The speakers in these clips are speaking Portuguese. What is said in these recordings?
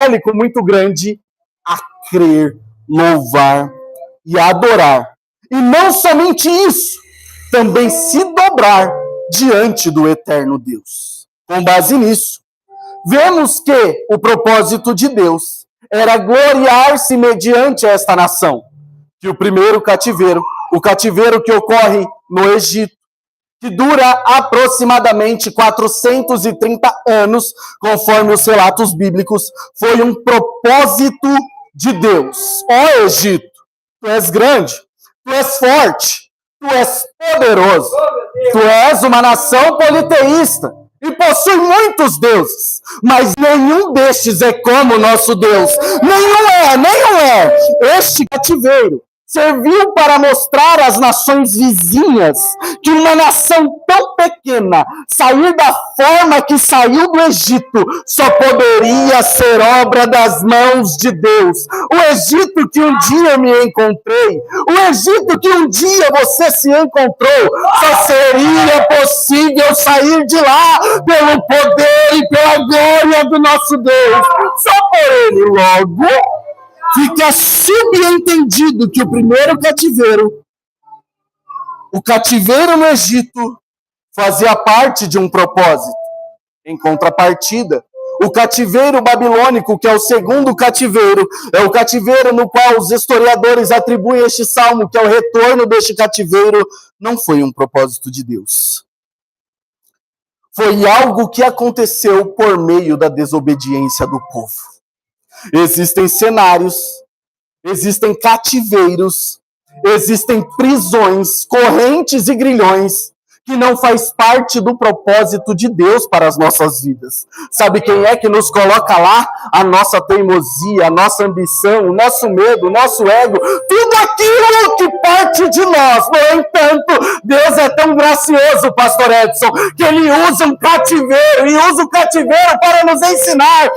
evangélico muito grande a crer, louvar e adorar. E não somente isso, também se dobrar diante do eterno Deus. Com base nisso, vemos que o propósito de Deus era gloriar-se mediante esta nação. Que o primeiro cativeiro, o cativeiro que ocorre no Egito, que dura aproximadamente 430 anos, conforme os relatos bíblicos, foi um propósito de Deus. Ó Egito, tu és grande, tu és forte, tu és poderoso, tu és uma nação politeísta e possui muitos deuses, mas nenhum destes é como o nosso Deus. Nenhum é. Este cativeiro serviu para mostrar às nações vizinhas que uma nação tão pequena sair da forma que saiu do Egito só poderia ser obra das mãos de Deus. O Egito que um dia eu me encontrei, o Egito que um dia você se encontrou, só seria possível sair de lá pelo poder e pela glória do nosso Deus. Só por ele, logo, fica subentendido que o primeiro cativeiro, o cativeiro no Egito, fazia parte de um propósito. Em contrapartida, o cativeiro babilônico, que é o segundo cativeiro, é o cativeiro no qual os historiadores atribuem este salmo, que é o retorno deste cativeiro, não foi um propósito de Deus. Foi algo que aconteceu por meio da desobediência do povo. Existem cenários, existem cativeiros, existem prisões, correntes e grilhões que não faz parte do propósito de Deus para as nossas vidas. Sabe quem é que nos coloca lá? A nossa teimosia, a nossa ambição, o nosso medo, o nosso ego, tudo aquilo que parte de nós. No entanto, Deus é tão gracioso, pastor Edson, que ele usa um cativeiro, e usa o cativeiro para nos ensinar,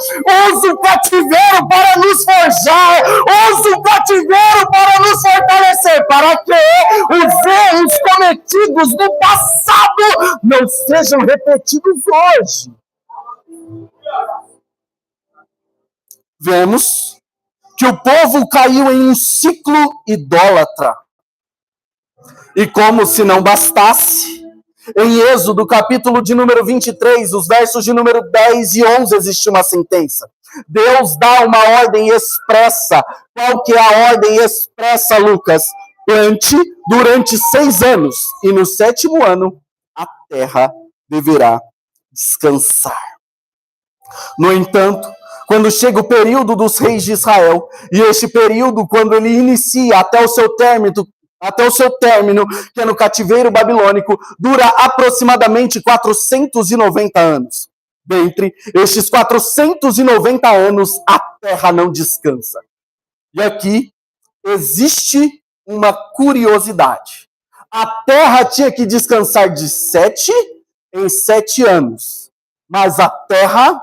usa o cativeiro para nos forjar, usa o cativeiro para nos fortalecer, para que os erros cometidos no passado não sejam repetidos hoje. Vemos que o povo caiu em um ciclo idólatra. E como se não bastasse, em Êxodo, capítulo de número 23, os versos de número 10 e 11, existe uma sentença. Deus dá uma ordem expressa. Qual que é a ordem expressa, Lucas? Plante durante 6 anos, e no 7º ano a terra deverá descansar. No entanto, quando chega o período dos reis de Israel, e este período, quando ele inicia até o seu término, que é no cativeiro babilônico, dura aproximadamente 490 anos. Dentre estes 490 anos, a terra não descansa. E aqui existe uma curiosidade. A terra tinha que descansar de 7 em 7 anos, mas a terra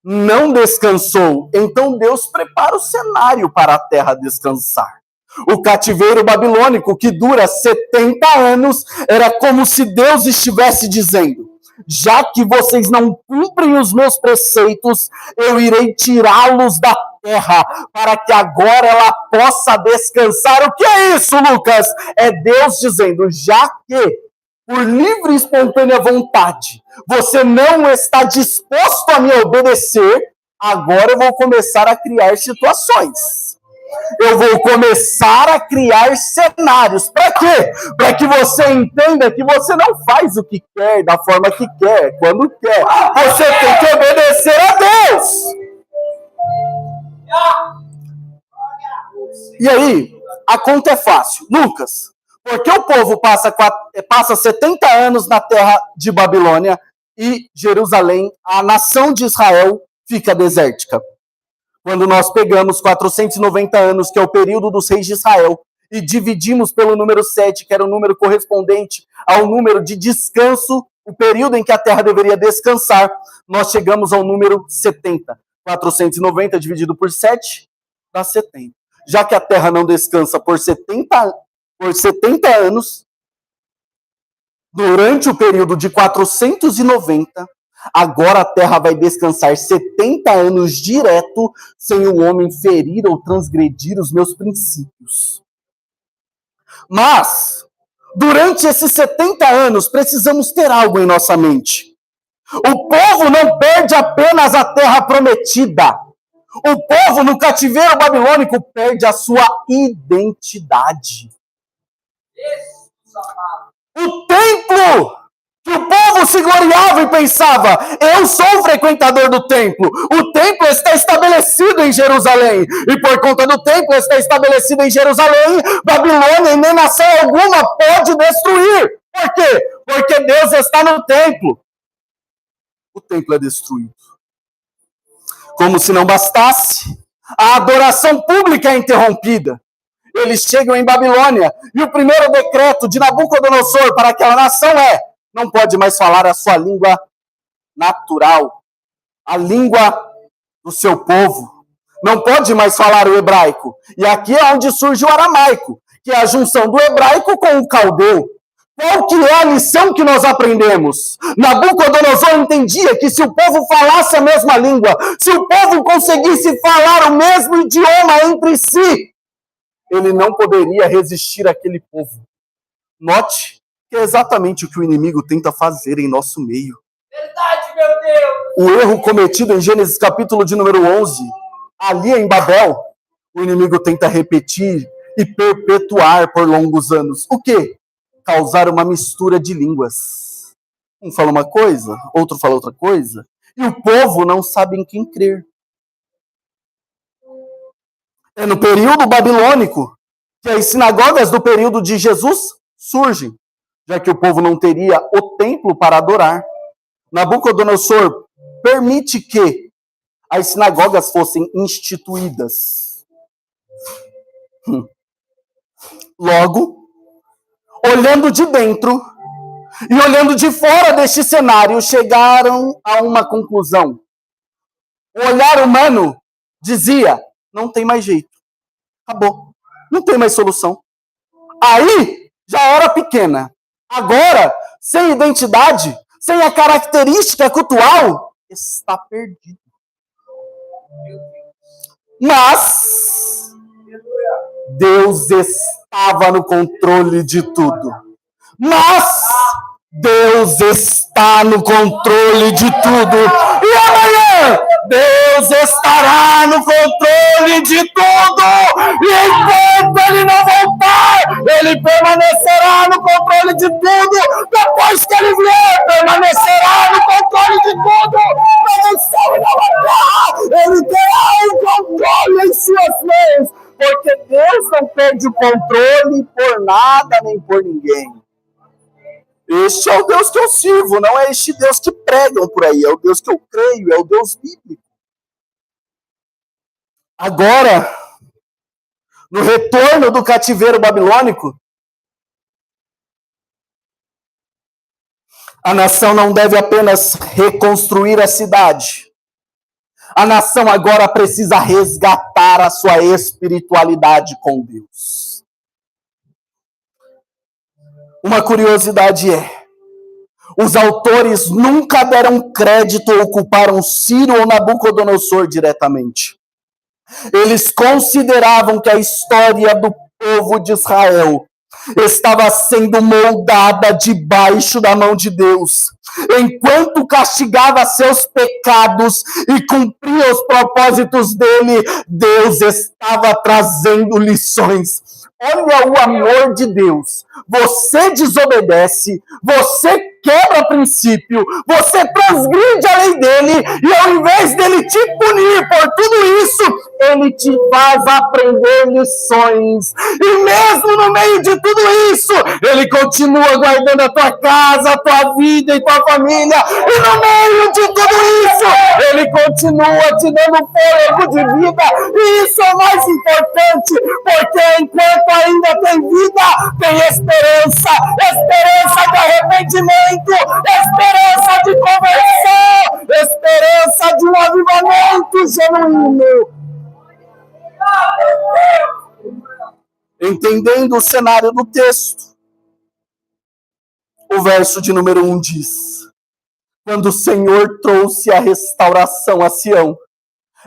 não descansou. Então Deus prepara o cenário para a terra descansar. O cativeiro babilônico, que dura 70 anos, era como se Deus estivesse dizendo: já que vocês não cumprem os meus preceitos, eu irei tirá-los da terra, para que agora ela possa descansar. O que é isso, Lucas? É Deus dizendo: já que, por livre e espontânea vontade, você não está disposto a me obedecer, agora eu vou começar a criar situações. Eu vou começar a criar cenários. Para quê? Para que você entenda que você não faz o que quer, da forma que quer, quando quer. Você tem que obedecer a Deus. E aí, a conta é fácil. Lucas, porque o povo passa 70 anos na terra de Babilônia e Jerusalém, a nação de Israel, fica desértica? Quando nós pegamos 490 anos, que é o período dos reis de Israel, e dividimos pelo número 7, que era o número correspondente ao número de descanso, o período em que a terra deveria descansar, nós chegamos ao número 70. 490 dividido por 7 dá 70. Já que a terra não descansa por 70 anos, durante o período de 490, Agora a terra vai descansar 70 anos direto, sem o homem ferir ou transgredir os meus princípios. Mas, durante esses 70 anos, precisamos ter algo em nossa mente. O povo não perde apenas a terra prometida. O povo no cativeiro babilônico perde a sua identidade. O templo que o povo se gloriava e pensava: eu sou o frequentador do templo. O templo está estabelecido em Jerusalém. E por conta do templo está estabelecido em Jerusalém, Babilônia, nem nação alguma pode destruir. Por quê? Porque Deus está no templo. O templo é destruído. Como se não bastasse, a adoração pública é interrompida. Eles chegam em Babilônia e o primeiro decreto de Nabucodonosor para aquela nação é: não pode mais falar a sua língua natural, a língua do seu povo. Não pode mais falar o hebraico. E aqui é onde surge o aramaico, que é a junção do hebraico com o caldeu. Qual que é a lição que nós aprendemos? Nabucodonosor entendia que se o povo falasse a mesma língua, se o povo conseguisse falar o mesmo idioma entre si, ele não poderia resistir àquele povo. Note que é exatamente o que o inimigo tenta fazer em nosso meio. Verdade, meu Deus! O erro cometido em Gênesis capítulo de número 11, ali em Babel, o inimigo tenta repetir e perpetuar por longos anos. O quê? Causar uma mistura de línguas. Um fala uma coisa, outro fala outra coisa, e o povo não sabe em quem crer. É no período babilônico que as sinagogas do período de Jesus surgem, já que o povo não teria o templo para adorar. Nabucodonosor permite que as sinagogas fossem instituídas. Logo, olhando de dentro e olhando de fora deste cenário, chegaram a uma conclusão. O olhar humano dizia: não tem mais jeito. Acabou. Não tem mais solução. Aí já era pequena. Agora, sem identidade, sem a característica cultural, está perdido. Mas Deus estava no controle de tudo. Mas Deus está no controle de tudo. E amanhã, Deus estará no controle de tudo. E enquanto Ele não voltar, Ele permanecerá no controle de tudo. Depois que Ele vier, permanecerá no controle de tudo. Não céu e na terra, Ele terá o controle em suas mãos. Porque Deus não perde o controle por nada nem por ninguém. Este é o Deus que eu sirvo, não é este Deus que pregam por aí, é o Deus que eu creio, é o Deus bíblico. Agora, no retorno do cativeiro babilônico, a nação não deve apenas reconstruir a cidade. A nação agora precisa resgatar a sua espiritualidade com Deus. Uma curiosidade é: os autores nunca deram crédito ou culparam Ciro ou Nabucodonosor diretamente. Eles consideravam que a história do povo de Israel estava sendo moldada debaixo da mão de Deus. Enquanto castigava seus pecados e cumpria os propósitos dele, Deus estava trazendo lições. Olha o amor de Deus. Você desobedece, você quebra princípio, você transgride a lei dele, e ao invés dele te punir por tudo isso, ele te faz aprender lições. E mesmo no meio de tudo isso, ele continua guardando a tua casa, a tua vida e tua família. E no meio de tudo isso, ele continua te dando fôlego de vida. E isso é mais importante, porque enquanto ainda tem vida, tem esperança. Esperança de arrependimento, esperança de conversão, esperança de um avivamento genuíno. Entendendo o cenário do texto, o verso de número 1 diz: quando o Senhor trouxe a restauração a Sião,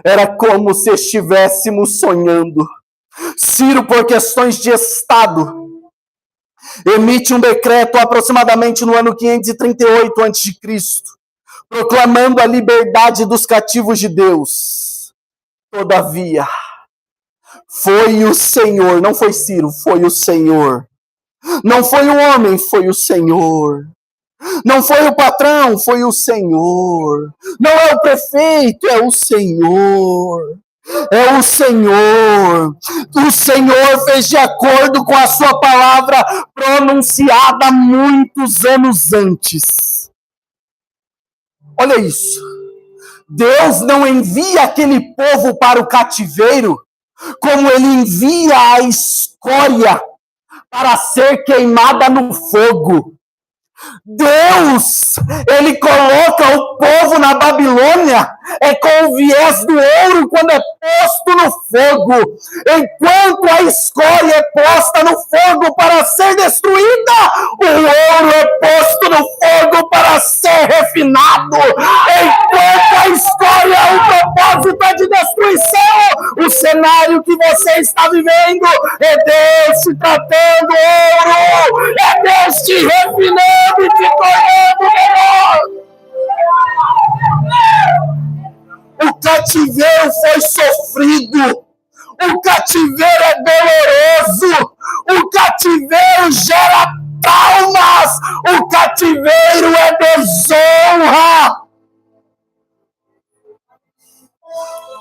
era como se estivéssemos sonhando. Ciro, por questões de Estado, emite um decreto aproximadamente no ano 538 a.C., proclamando a liberdade dos cativos de Deus. Todavia, foi o Senhor, não foi Ciro, foi o Senhor. Não foi o homem, foi o Senhor. Não foi o patrão, foi o Senhor. Não é o prefeito, é o Senhor. É o Senhor. O Senhor fez de acordo com a sua palavra pronunciada muitos anos antes. Olha isso. Deus não envia aquele povo para o cativeiro como ele envia a escória para ser queimada no fogo. Deus, ele coloca o povo na Babilônia com o viés do ouro quando é posto no fogo, enquanto a escória é posta no fogo para ser destruída, o ouro é posto no fogo para ser refinado. Enquanto a escória é o propósito de destruição, o cenário que você está vivendo é Deus te tratando ouro, é Deus te refinando e te tornando melhor. O cativeiro foi sofrido, o cativeiro é doloroso, o cativeiro gera traumas, o cativeiro é desonra.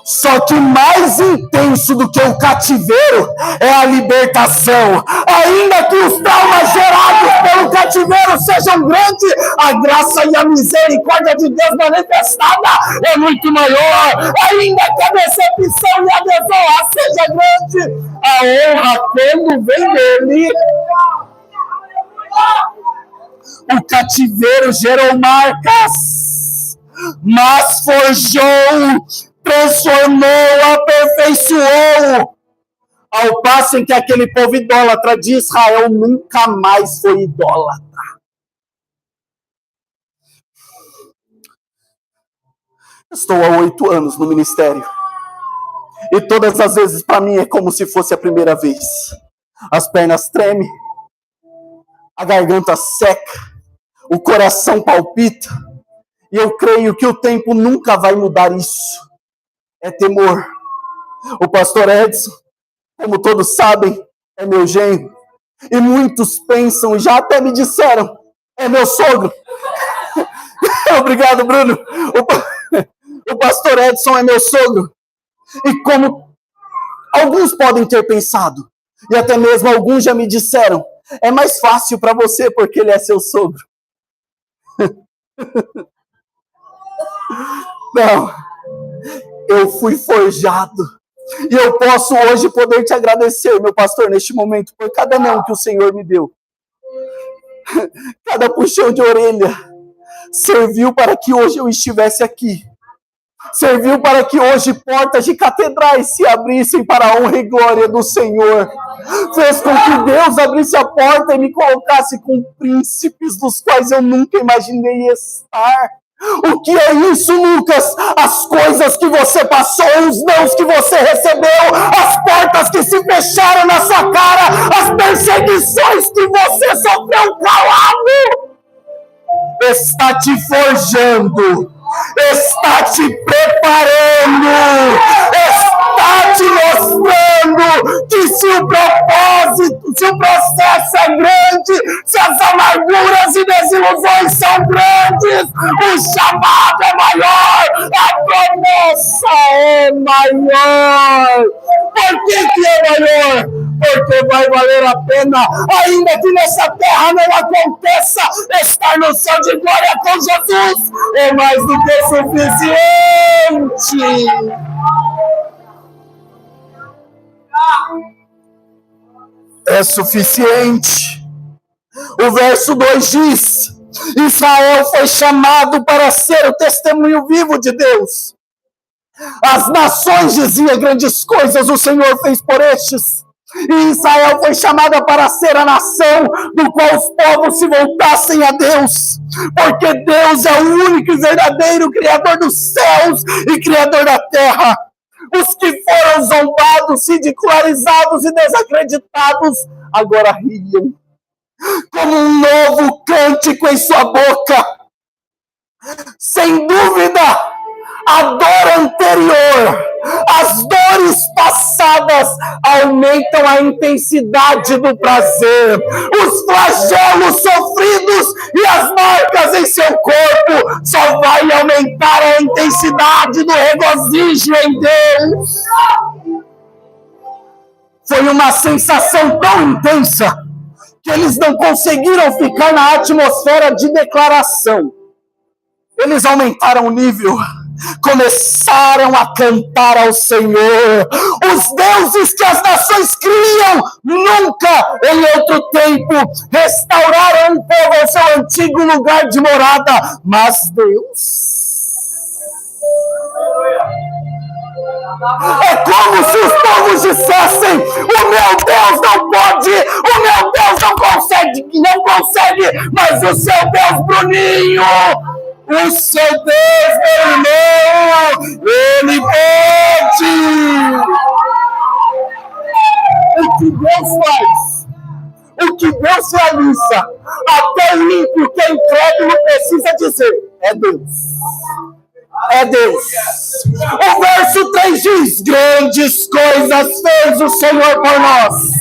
Só que mais intenso do que o cativeiro é a libertação. Ainda que os traumas gerados pelo cativeiro sejam grandes, a graça e a misericórdia de Deus manifestada é muito maior. Ainda que a decepção e a desonra seja grande, a honra quando vem dele. O cativeiro gerou marcas, mas forjou, transformou, aperfeiçoou, ao passo em que aquele povo idólatra de Israel nunca mais foi idólatra. Estou há 8 anos no ministério, e todas as vezes para mim é como se fosse a primeira vez. As pernas tremem, a garganta seca, o coração palpita, e eu creio que o tempo nunca vai mudar isso. É temor. O pastor Edson, como todos sabem, é meu genro. E muitos pensam, e já até me disseram, é meu sogro. Obrigado, Bruno. O pastor Edson é meu sogro. E como alguns podem ter pensado, e até mesmo alguns já me disseram, é mais fácil para você porque ele é seu sogro. Não. Eu fui forjado. E eu posso hoje poder te agradecer, meu pastor, neste momento, por cada não que o Senhor me deu. Cada puxão de orelha serviu para que hoje eu estivesse aqui. Serviu para que hoje portas de catedrais se abrissem para a honra e glória do Senhor. Fez com que Deus abrisse a porta e me colocasse com príncipes dos quais eu nunca imaginei estar. O que é isso, Lucas? As coisas que você passou, os nãos que você recebeu, as portas que se fecharam na sua cara, as perseguições que você sofreu calado, está te forjando, está te preparando, está te mostrando que se o propósito, se o processo é grande, se as amarguras e desilusões são grandes, o chamado é maior, a promessa é maior. Por que é maior? Porque vai valer a pena, ainda que nessa terra não aconteça, estar no céu de glória com Jesus é mais do que suficiente. É suficiente. O verso 2 diz: Israel foi chamado para ser o testemunho vivo de Deus. As nações diziam: grandes coisas o Senhor fez por estes. E Israel foi chamada para ser a nação do qual os povos se voltassem a Deus, porque Deus é o único e verdadeiro Criador dos céus e Criador da terra. Os que foram zombados, ridicularizados e desacreditados, agora riam, como um novo cântico em sua boca. Sem dúvida, a dor anterior, as dores passadas aumentam a intensidade do prazer. Os flagelos sofridos e as marcas em seu corpo só vai aumentar a intensidade do regozijo em Deus. Foi uma sensação tão intensa que eles não conseguiram ficar na atmosfera de declaração. Eles aumentaram o nível, começaram a cantar ao Senhor. Os deuses que as nações criam nunca em outro tempo restauraram o povo ao seu antigo lugar de morada. Mas Deus... É como se os povos dissessem: o meu Deus não pode, o meu Deus não consegue, mas o seu Deus, Bruninho, o seu Deus, meu irmão, ele pode. O que Deus faz, o que Deus realiza, até o ímpio que é incrédulo precisa dizer: é Deus. É Deus. O verso 3 diz: grandes coisas fez o Senhor por nós.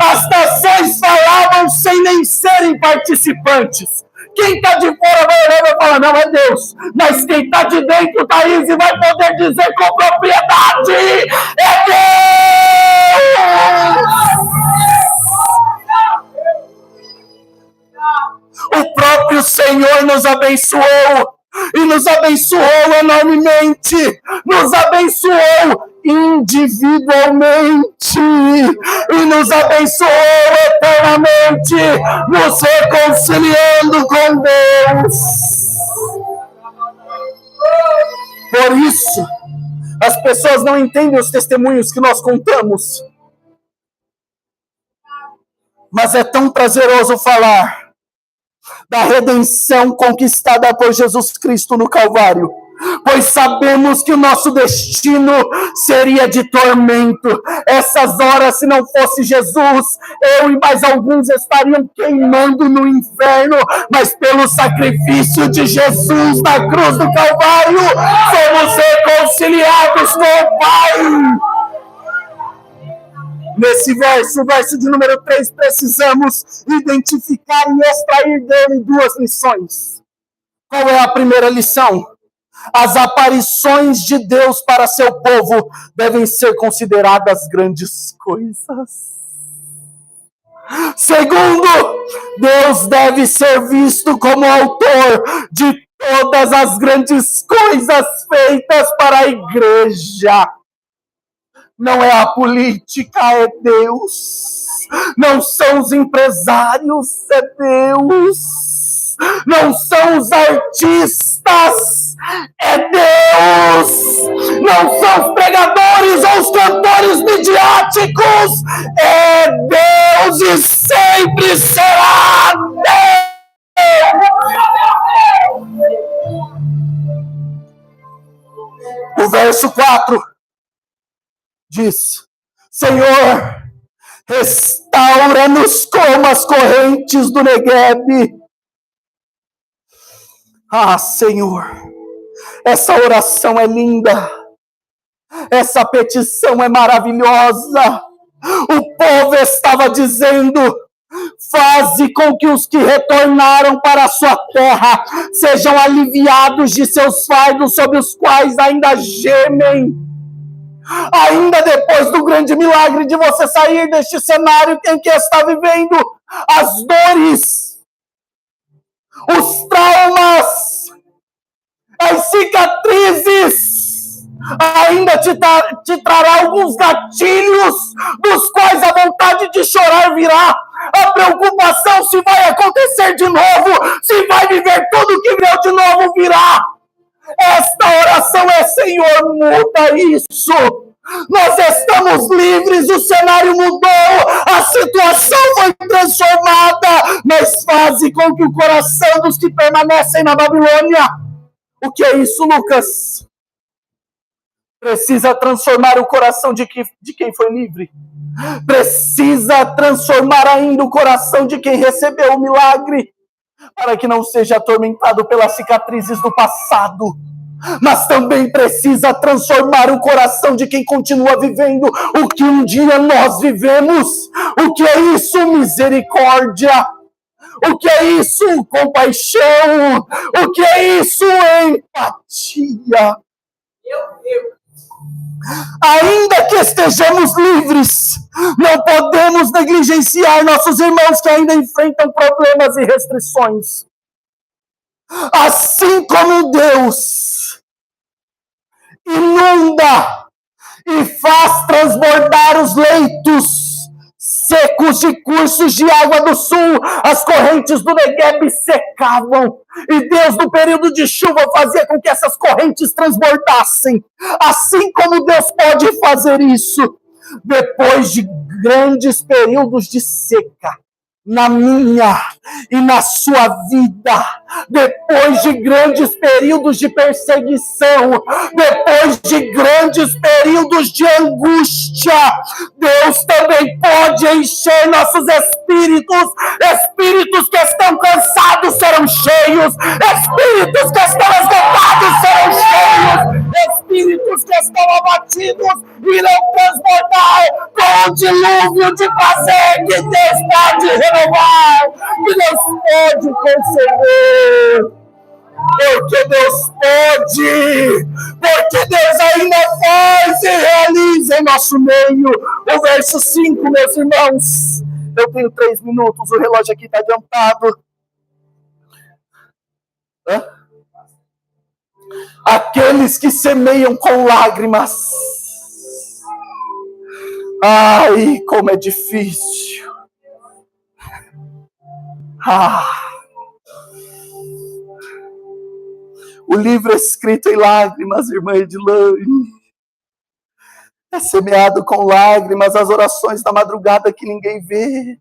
As nações falavam sem nem serem participantes. Quem está de fora vai olhar e vai falar: não, é Deus. Mas quem está de dentro, Thaís, e vai poder dizer com propriedade: é Deus. O próprio Senhor nos abençoou. E nos abençoou enormemente, nos abençoou individualmente, e nos abençoou eternamente, nos reconciliando com Deus. Por isso, as pessoas não entendem os testemunhos que nós contamos, mas é tão prazeroso falar da redenção conquistada por Jesus Cristo no Calvário, pois sabemos que o nosso destino seria de tormento. Essas horas, se não fosse Jesus, eu e mais alguns estariam queimando no inferno, mas pelo sacrifício de Jesus na cruz do Calvário, somos reconciliados com o Pai. Nesse verso, verso de número 3, precisamos identificar e extrair dele duas lições. Qual é a primeira lição? As aparições de Deus para seu povo devem ser consideradas grandes coisas. Segundo, Deus deve ser visto como autor de todas as grandes coisas feitas para a igreja. Não é a política, é Deus. Não são os empresários, é Deus. Não são os artistas, é Deus. Não são os pregadores ou os cantores midiáticos, é Deus e sempre será Deus. O verso 4 diz: Senhor, restaura-nos como as correntes do Negueb. Ah, Senhor, essa oração é linda, essa petição é maravilhosa. O povo estava dizendo: faze com que os que retornaram para a sua terra sejam aliviados de seus fardos sobre os quais ainda gemem. Ainda depois do grande milagre de você sair deste cenário em que está vivendo, as dores, os traumas, as cicatrizes, ainda te trará alguns gatilhos, dos quais a vontade de chorar virá, a preocupação se vai acontecer de novo, se vai viver tudo que veio de novo virá. Esta oração é: Senhor, muda isso. Nós estamos livres, o cenário mudou, a situação foi transformada, mas faze com que o coração dos que permanecem na Babilônia, o que é isso, Lucas? Precisa transformar o coração de quem foi livre. Precisa transformar ainda o coração de quem recebeu o milagre, para que não seja atormentado pelas cicatrizes do passado, mas também precisa transformar o coração de quem continua vivendo o que um dia nós vivemos. O que é isso? Misericórdia. O que é isso? Compaixão. O que é isso? Empatia. Ainda que estejamos livres, não podemos negligenciar nossos irmãos que ainda enfrentam problemas e restrições. Assim como Deus inunda e faz transbordar os leitos secos de cursos de água do sul, as correntes do Negueb secavam, e Deus no período de chuva fazia com que essas correntes transbordassem. Assim como Deus pode fazer isso depois de grandes períodos de seca, na minha e na sua vida, depois de grandes períodos de perseguição, depois de grandes períodos de angústia, Deus também pode encher nossos espíritos. Espíritos que estão cansados serão cheios, espíritos que estão esgotados serão cheios, espíritos que estão abatidos irão transbordar com o dilúvio de prazer que Deus pode renovar, que Deus pode conceder. Porque Deus pode, porque Deus ainda faz e realiza em nosso meio. O verso 5, meus irmãos, eu tenho 3 minutos, o relógio aqui está adiantado. Aqueles que semeiam com lágrimas. Ai, como é difícil. O livro é escrito em lágrimas, irmã Edilane. É semeado com lágrimas, as orações da madrugada que ninguém vê,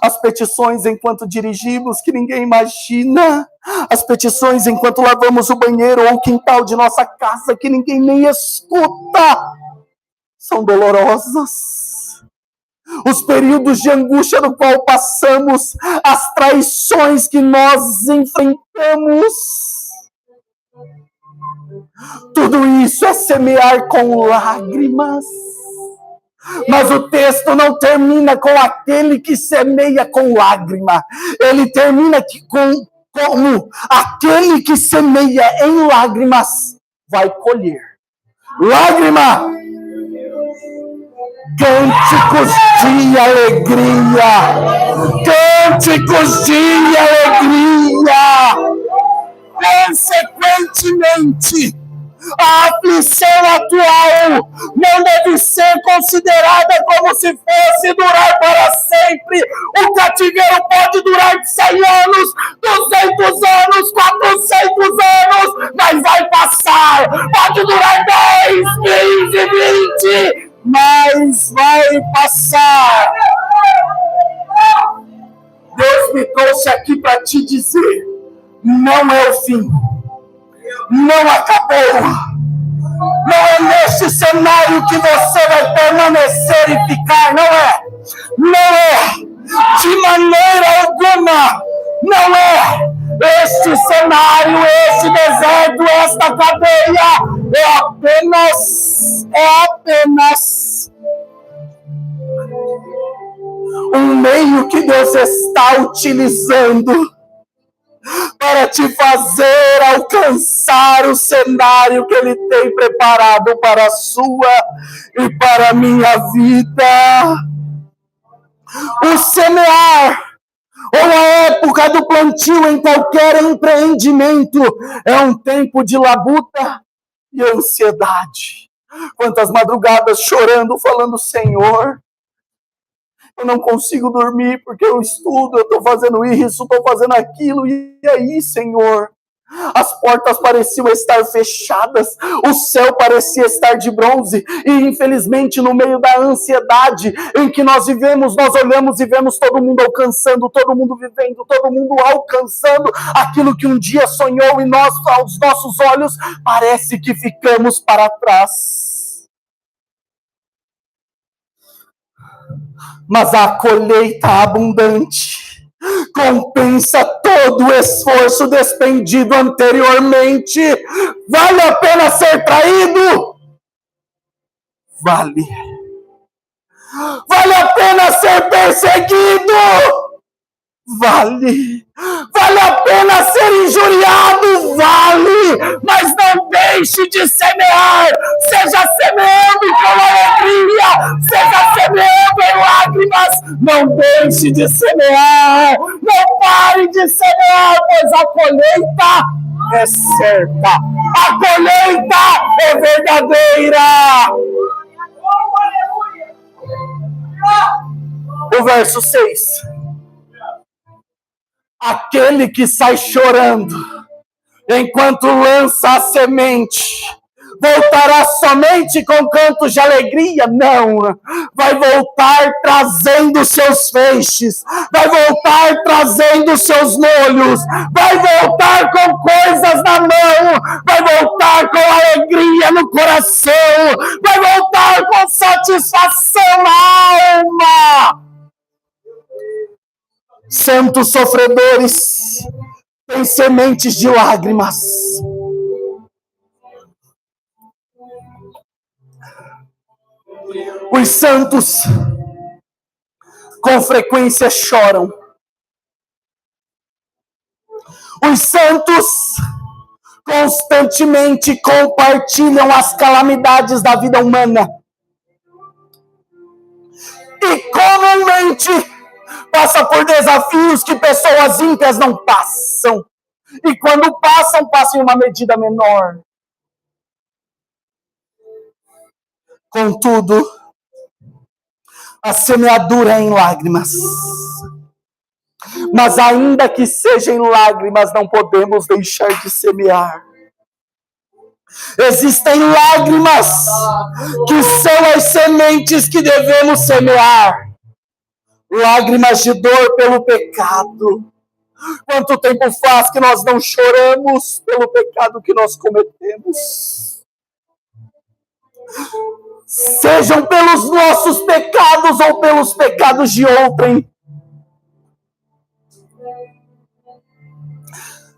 as petições enquanto dirigimos que ninguém imagina, as petições enquanto lavamos o banheiro ou o quintal de nossa casa que ninguém nem escuta, são dolorosas. Os períodos de angústia no qual passamos, as traições que nós enfrentamos, tudo isso é semear com lágrimas. Mas o texto não termina com aquele que semeia com lágrima. Ele termina como aquele que semeia em lágrimas vai colher. Lágrima! Cânticos de alegria! Cânticos de alegria! Consequentemente, a aflição atual não deve ser considerada como se fosse durar para sempre. O cativeiro pode durar 100 anos, 200 anos, 400 anos, mas vai passar. Pode durar 10, 15, 20, mas vai passar. Deus me trouxe aqui para te dizer, não é o fim. Não acabou. Não é neste cenário que você vai permanecer e ficar. Não é. Não é. De maneira alguma. Não é. Este cenário, este deserto, esta cadeia é apenas um meio que Deus está utilizando para te fazer alcançar o cenário que Ele tem preparado para a sua e para a minha vida. O semear, ou a época do plantio em qualquer empreendimento, é um tempo de labuta e ansiedade. Quantas madrugadas chorando, falando, Senhor, eu não consigo dormir porque eu estudo, eu estou fazendo isso, estou fazendo aquilo, e aí, Senhor? As portas pareciam estar fechadas, o céu parecia estar de bronze, e infelizmente no meio da ansiedade em que nós vivemos, nós olhamos e vemos todo mundo alcançando, todo mundo vivendo, todo mundo alcançando aquilo que um dia sonhou, e nós, aos nossos olhos, parece que ficamos para trás. Mas a colheita abundante compensa todo o esforço despendido anteriormente. Vale a pena ser traído? Vale. Vale a pena ser perseguido? Vale. Vale a pena ser injuriado? Vale. Mas não deixe de semear. Seja semeando com alegria. Seja semeando em lágrimas. Não deixe de semear. Não pare de semear, pois a colheita é certa. A colheita é verdadeira. O verso 6. Aquele que sai chorando enquanto lança a semente, voltará somente com cantos de alegria? Não, vai voltar trazendo seus feixes, vai voltar trazendo seus molhos, vai voltar com coisas na mão, vai voltar com alegria no coração, vai voltar com satisfação na alma. Santos sofredores têm sementes de lágrimas. Os santos com frequência choram. Os santos constantemente compartilham as calamidades da vida humana. E comumente passa por desafios que pessoas ímpias não passam. E quando passam em uma medida menor. Contudo, a semeadura é em lágrimas. Mas ainda que seja em lágrimas, não podemos deixar de semear. Existem lágrimas que são as sementes que devemos semear. Lágrimas de dor pelo pecado. Quanto tempo faz que nós não choramos pelo pecado que nós cometemos? Sejam pelos nossos pecados ou pelos pecados de outrem.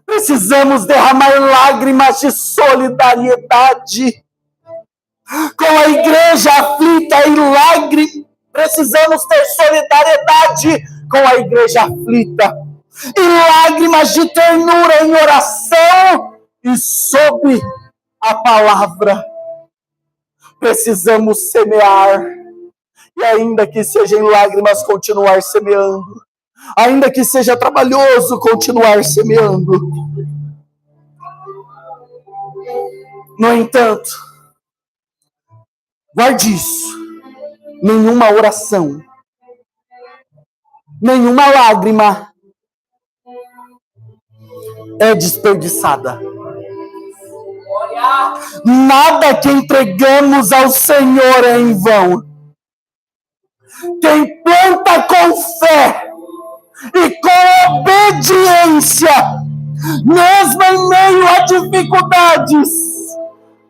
Precisamos derramar lágrimas de solidariedade com a igreja aflita e lágrimas. Precisamos ter solidariedade com a igreja aflita e lágrimas de ternura em oração e sob a palavra. Precisamos semear e ainda que seja em lágrimas continuar semeando, ainda que seja trabalhoso continuar semeando. No entanto, guarde isso. Nenhuma oração, nenhuma lágrima é desperdiçada. Nada que entregamos ao Senhor é em vão. Quem planta com fé e com obediência, mesmo em meio a dificuldades,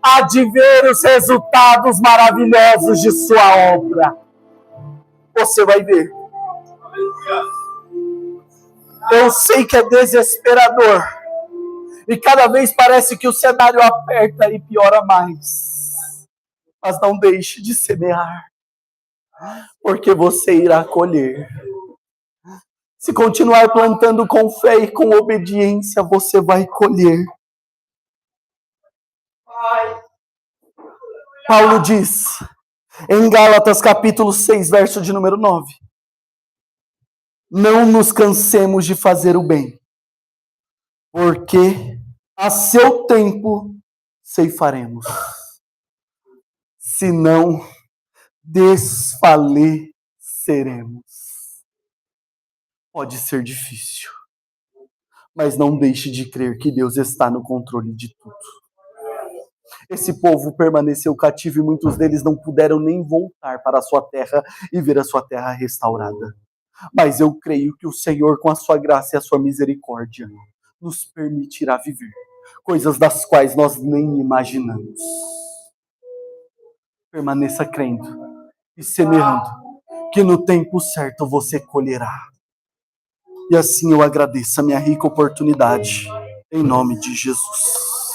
há de ver os resultados maravilhosos de sua obra. Você vai ver. Eu sei que é desesperador. E cada vez parece que o cenário aperta e piora mais. Mas não deixe de semear. Porque você irá colher. Se continuar plantando com fé e com obediência, você vai colher. Paulo diz, em Gálatas capítulo 6, verso de número 9. Não nos cansemos de fazer o bem, porque a seu tempo ceifaremos. Senão desfaleceremos. Pode ser difícil, Mas não deixe de crer que Deus está no controle de tudo. Esse povo permaneceu cativo e muitos deles não puderam nem voltar para a sua terra e ver a sua terra restaurada. Mas eu creio que o Senhor, com a sua graça e a sua misericórdia, nos permitirá viver coisas das quais nós nem imaginamos. Permaneça crendo e semeando, que no tempo certo você colherá. E assim eu agradeço a minha rica oportunidade, em nome de Jesus.